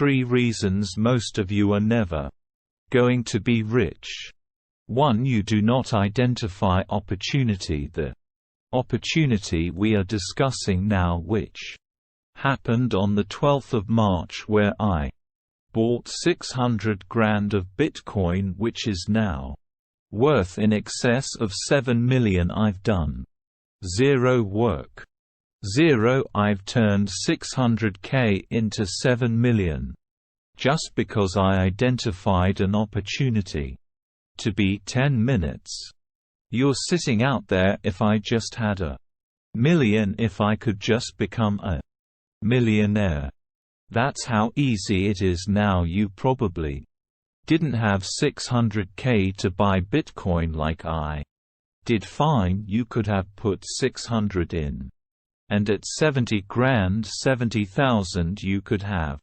3 reasons most of you are never going to be rich. 1. You do not identify opportunity. The opportunity we are discussing now, which happened on the 12th of March, where I bought 600 grand of Bitcoin, which is now worth in excess of 7 million. I've done zero work. I've turned 600K into 7 million. Just because I identified an opportunity to be 10 minutes. You're sitting out there. If I just had a million, if I could just become a millionaire. That's how easy it is now. You probably didn't have 600K to buy Bitcoin like I did. Fine, you could have put 600 in. And at 70 grand, 70,000 you could have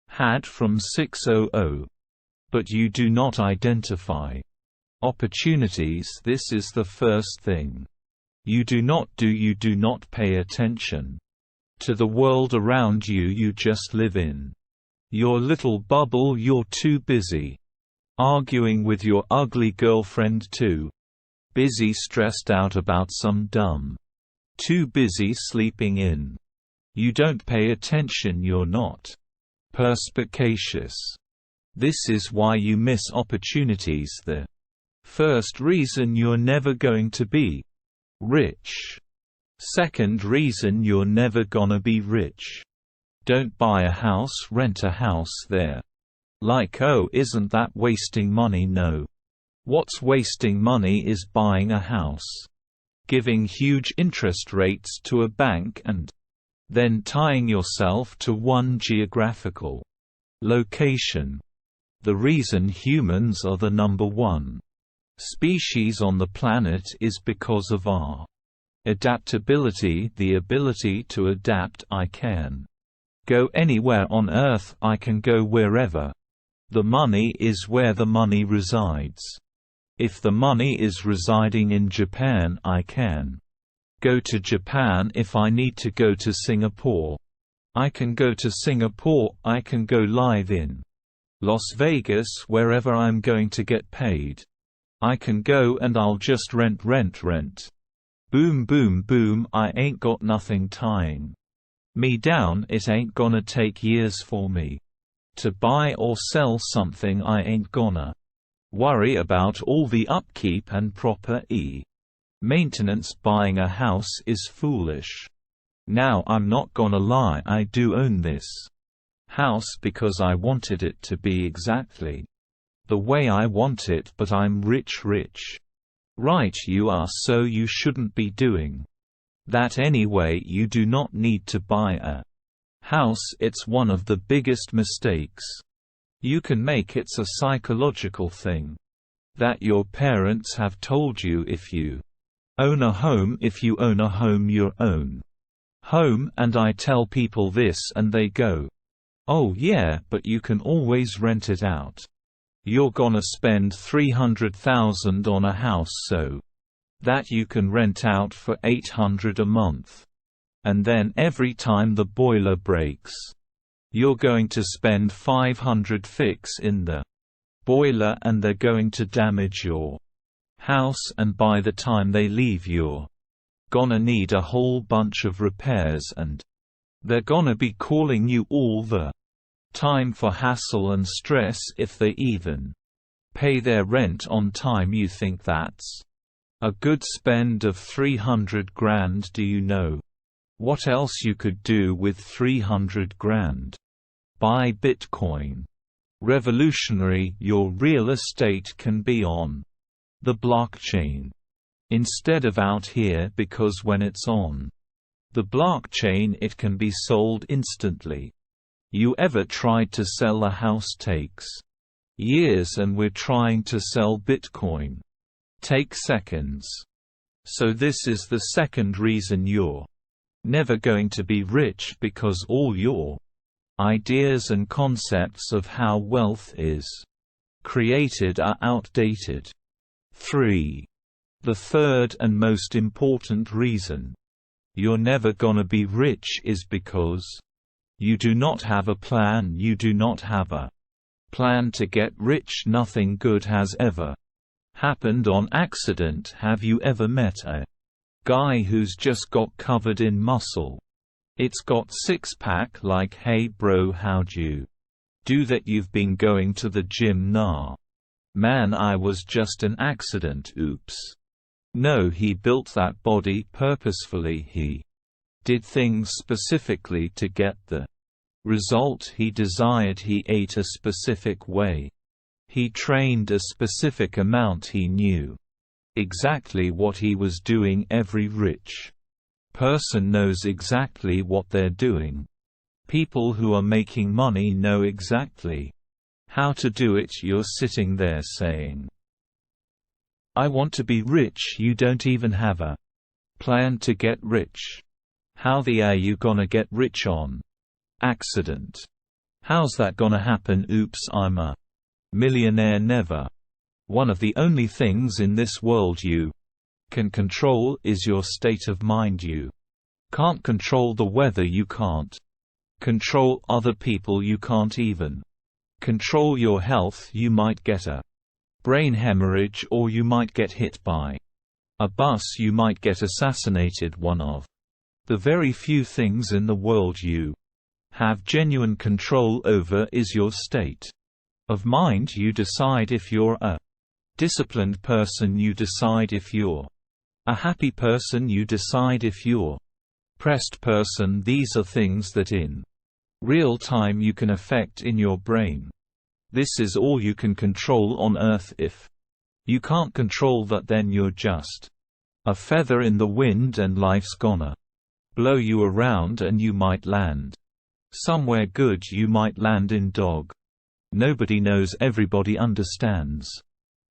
had from 600. But you do not identify opportunities. This is the first thing you do not do. You do not pay attention to the world around you. You just live in your little bubble. You're too busy arguing with your ugly girlfriend, too busy stressed out about some dumb, too busy sleeping in. You don't pay attention. You're not perspicacious. This is why you miss opportunities. The first reason you're never going to be rich. Second reason you're never gonna be rich. Don't buy a house, rent a house. There. Like, oh, isn't that wasting money? No. What's wasting money is buying a house, giving huge interest rates to a bank, and then tying yourself to one geographical location. The reason humans are the number 1 species on the planet is because of our adaptability, the ability to adapt. I can go anywhere on Earth. I can go wherever. The money is where the money resides. If the money is residing in Japan, I can go to Japan. If I need to go to Singapore, I can go to Singapore. I can go live in Las Vegas. Wherever I'm going to get paid, I can go, and I'll just rent. Boom boom boom. I ain't got nothing tying me down. It ain't gonna take years for me to buy or sell something. I ain't gonna worry about all the upkeep and proper maintenance. Buying a house is foolish. Now, I'm not gonna lie, I do own this house because I wanted it to be exactly the way I want it, but I'm rich. Right, you are, so you shouldn't be doing that anyway. You do not need to buy a house. It's one of the biggest mistakes you can make. It's a psychological thing that your parents have told you. If you own a home, your own home, and I tell people this and they go, oh yeah, but you can always rent it out. You're gonna spend 300,000 on a house so that you can rent out for 800 a month. And then every time the boiler breaks, you're going to spend 500 fix in the boiler, and they're going to damage your house, and by the time they leave you're gonna need a whole bunch of repairs, and they're gonna be calling you all the time for hassle and stress if they even pay their rent on time. You think that's a good spend of 300 grand. Do you know what else you could do with 300 grand? Buy Bitcoin. Revolutionary. Your real estate can be on the blockchain instead of out here, because when it's on the blockchain it can be sold instantly. You ever tried to sell a house? Takes years, and we're trying to sell Bitcoin. Take seconds. So this is the second reason you're never going to be rich, because all your ideas and concepts of how wealth is created are outdated. 3. The third and most important reason you're never gonna be rich is because You do not have a plan. You do not have a plan to get rich. Nothing good has ever happened on accident. Have you ever met a guy who's just got covered in muscle? It's got six-pack like, hey bro, how'd you do that? You've been going to the gym? Nah man, I was just an accident. Oops. No, he built that body purposefully. He did things specifically to get the result he desired. He ate a specific way. He trained a specific amount. He knew exactly what he was doing. Every rich person knows exactly what they're doing. People who are making money know exactly how to do it. You're sitting there saying, I want to be rich. You don't even have a plan to get rich. How the are you gonna get rich on accident? How's that gonna happen? Oops, I'm a millionaire. Never. One of the only things in this world you can control is your state of mind. You can't control the weather. You can't control other people. You can't even control your health. You might get a brain hemorrhage, or you might get hit by a bus. You might get assassinated. One of the very few things in the world you have genuine control over is your state of mind. You decide if you're a disciplined person. You decide if you're a happy person. You decide if you're a pressed person. These are things that in real time you can affect in your brain. This is all you can control on Earth. If you can't control that, then you're just a feather in the wind, and life's gonna blow you around, and you might land somewhere good. You might land in dog. Nobody knows. Everybody understands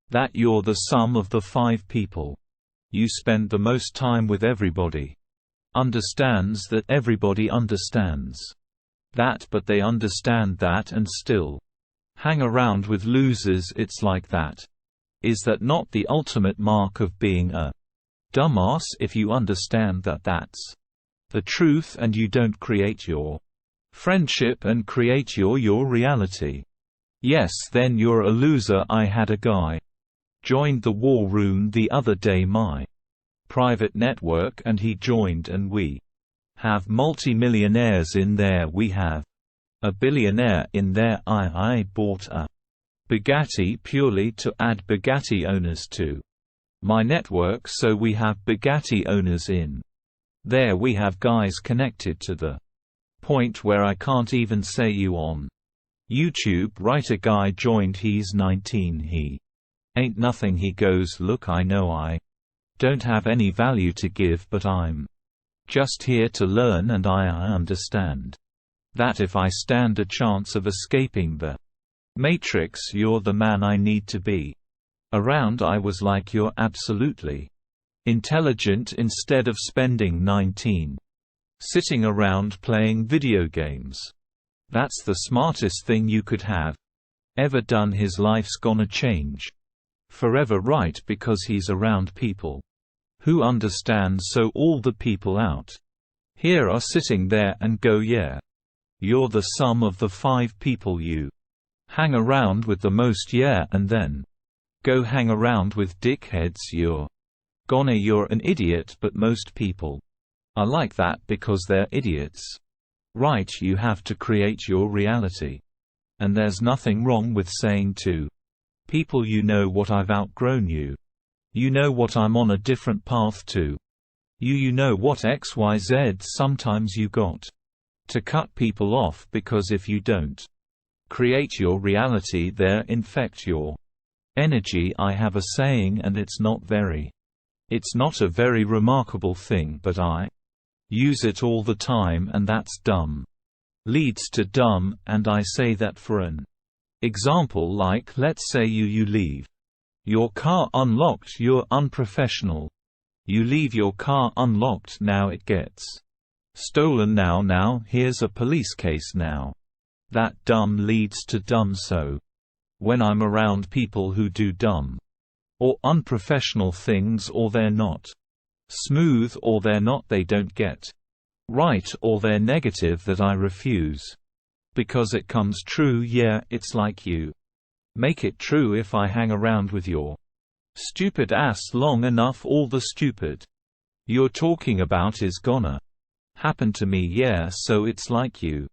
that you're the sum of the 5 people you spend the most time with. Everybody understands that. Everybody understands that, but they understand that and still hang around with losers. It's like that. Is that not the ultimate mark of being a dumbass? If you understand that that's the truth, and you don't create your friendship and create your reality, yes, then you're a loser. I had a guy joined the war room the other day, my private network, and he joined, and we have multi-millionaires in there. We have a billionaire in there. I bought a Bugatti purely to add Bugatti owners to my network, so we have Bugatti owners in there. We have guys connected to the point where I can't even say you on YouTube. Right, a guy joined. He's 19. He ain't nothing. He goes, look, I know I don't have any value to give, but I'm just here to learn, and I understand that if I stand a chance of escaping the Matrix, you're the man I need to be around. I was like, you're absolutely intelligent. Instead of spending 19 sitting around playing video games, that's the smartest thing you could have ever done. His life's gonna change forever, right? Because he's around people who understand. So all the people out here are sitting there and go, yeah, you're the sum of the 5 people you hang around with the most. Yeah, and then go hang around with dickheads. You're an idiot. But most people are like that because they're idiots. Right, you have to create your reality. And there's nothing wrong with saying to people, you know what, I've outgrown you. You know what, I'm on a different path to you. You know what, XYZ. Sometimes you got to cut people off, because if you don't create your reality, they infect your energy. I have a saying, and it's not a very remarkable thing, but I use it all the time, and that's dumb leads to dumb. And I say that for an example, like, let's say you leave your car unlocked. You're unprofessional. You leave your car unlocked. Now it gets stolen. Now here's a police case. Now that dumb leads to dumb. So when I'm around people who do dumb or unprofessional things, or they're not smooth, or they don't get Right, or they're negative that I refuse. Because it comes true, yeah, it's like you make it true if I hang around with your stupid ass long enough, all the stupid you're talking about is gonna happen to me, yeah, so it's like you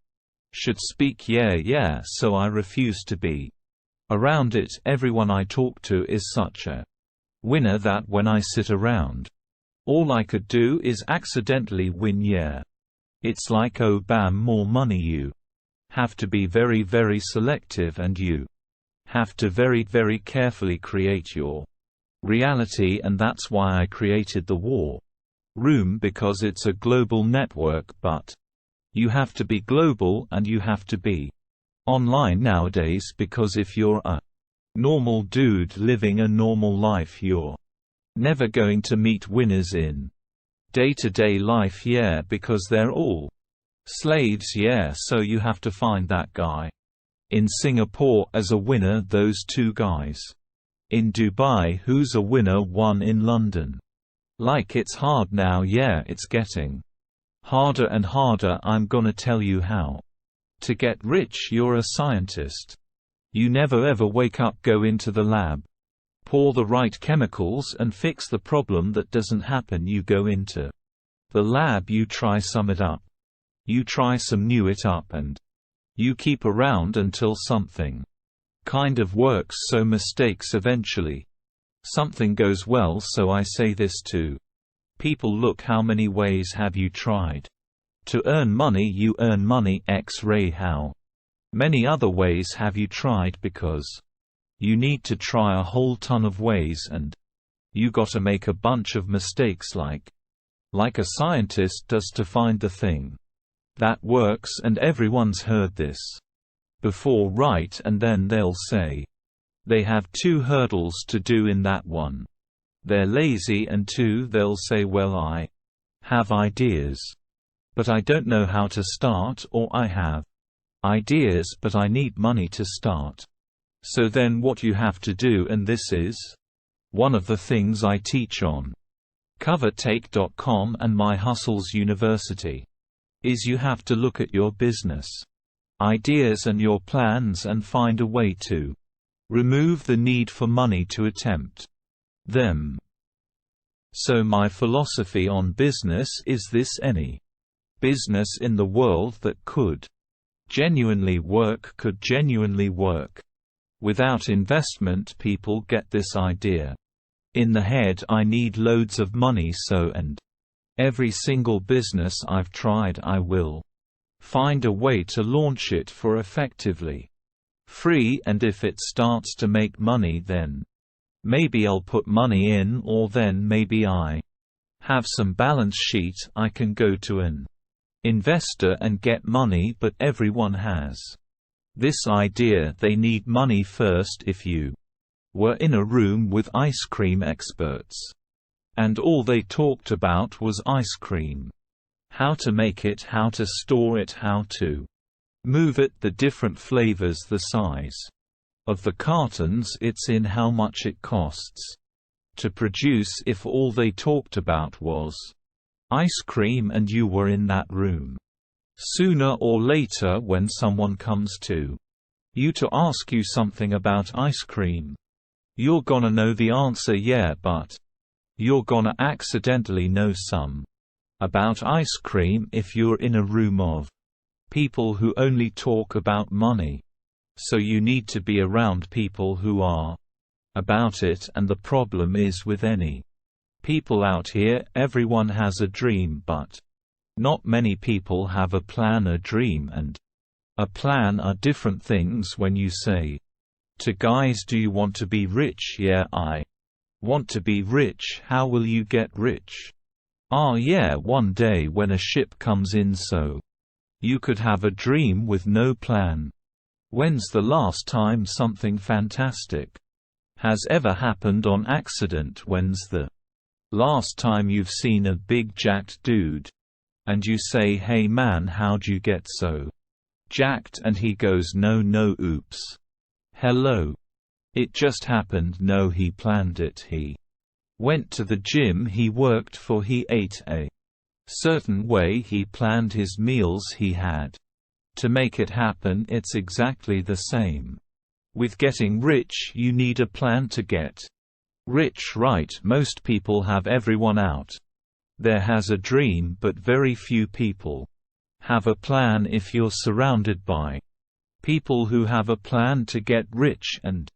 should speak, yeah, so I refuse to be around it. Everyone I talk to is such a winner that when I sit around, all I could do is accidentally win, yeah. It's like, oh bam, more money. You have to be very, very selective, and you have to very, very carefully create your reality, and that's why I created the war room, because it's a global network, but you have to be global and you have to be online nowadays, because if you're a normal dude living a normal life, you're never going to meet winners in day-to-day life, yeah, because they're all slaves, yeah, so you have to find that guy in Singapore as a winner, those two guys in Dubai who's a winner, one in London. Like, it's hard now, yeah, it's getting harder and harder. I'm gonna tell you how to get rich. You're a scientist. You never ever wake up, go into the lab, pour the right chemicals and fix the problem that doesn't happen. You go into the lab, you try some it up, you try some new it up, and you keep around until something kind of works, so mistakes eventually something goes well. So I say this to people, look, how many ways have you tried to earn money? You earn money X-ray. How many other ways have you tried? Because you need to try a whole ton of ways, and you gotta make a bunch of mistakes like a scientist does to find the thing that works. And everyone's heard this before, right? And then they'll say they have 2 hurdles to do in that one. They're lazy, and 2, they'll say, well, I have ideas, but I don't know how to start, or I have ideas but I need money to start. So then what you have to do, and this is one of the things I teach on together.Thank and My Hustles University, is you have to look at your business ideas and your plans and find a way to remove the need for money to attempt them. So my philosophy on business is this: any business in the world that could genuinely work could genuinely work. Without investment, people get this idea in the head, I need loads of money, so and every single business I've tried, I will find a way to launch it for effectively free, and if it starts to make money, then maybe I'll put money in, or then maybe I have some balance sheet, I can go to an investor and get money. But everyone has this idea they need money first. If you were in a room with ice cream experts and all they talked about was ice cream, how to make it, how to store it, how to move it, the different flavors, the size of the cartons it's in, how much it costs to produce, if all they talked about was ice cream and you were in that room, sooner or later when someone comes to you to ask you something about ice cream, you're gonna know the answer, yeah, but you're gonna accidentally know some about ice cream if you're in a room of people who only talk about money. So you need to be around people who are about it, and the problem is with any people out here, everyone has a dream, but not many people have a plan. A dream and a plan are different things. When you say to guys, do you want to be rich? Yeah, I want to be rich. How will you get rich? Yeah, one day when a ship comes in. So you could have a dream with no plan. When's the last time something fantastic has ever happened on accident? When's the last time you've seen a big jacked dude and you say, hey man, how'd you get so jacked? And he goes, no, oops. Hello. It just happened. No, he planned it. He went to the gym, he worked for, he ate a Certain way he planned his meals he had. To make it happen it's exactly the same. With getting rich you need a plan to get rich, right? Most people have everyone out there has a dream, but very few people have a plan. If you're surrounded by people who have a plan to get rich and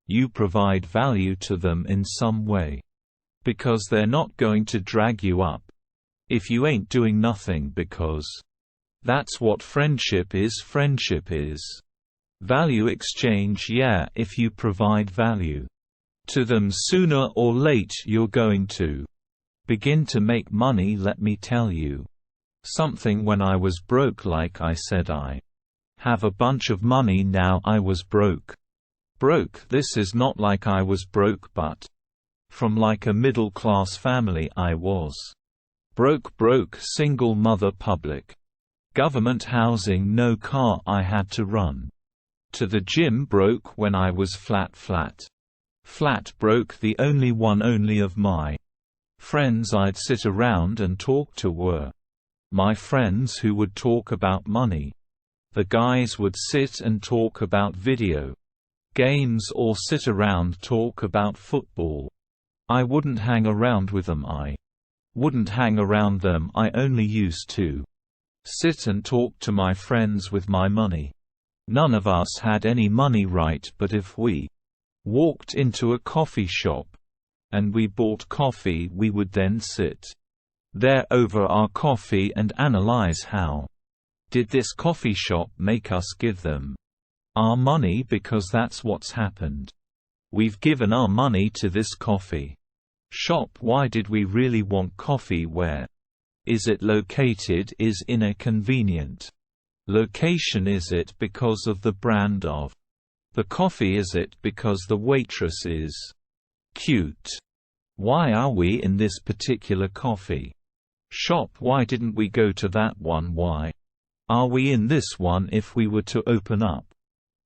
you provide value to them in some way, because they're not going to drag you up if you ain't doing nothing, because that's what friendship is. Friendship is value exchange. Yeah, if you provide value to them, sooner or late you're going to begin to make money. Let me tell you something. When I was broke, like I said, I have a bunch of money now. I was broke. This is not like I was broke, but from like a middle-class family. I was broke, single mother, public government housing, no car, I had to run to the gym. Broke when I was flat broke, the only of my friends I'd sit around and talk to were my friends who would talk about money. The guys would sit and talk about video games or sit around talk about football. I wouldn't hang around with them. I wouldn't hang around them. I only used to sit and talk to my friends with my money. None of us had any money, right? But if we walked into a coffee shop and we bought coffee, we would then sit there over our coffee and analyze how did this coffee shop make us give them our money, because that's what's happened. We've given our money to this coffee shop. Why did we really want coffee? Where is it located? Is in a convenient location? Is it because of the brand of the coffee? Is it because the waitress is cute? Why are we in this particular coffee shop? Why didn't we go to that one? Why are we in this one? If we were to open up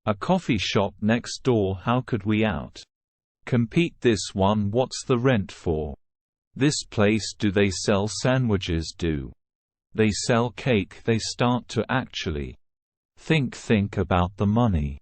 a coffee shop next door, how could we compete this one? What's the rent for this place? Do they sell sandwiches? Do they sell cake? They start to actually think about the money.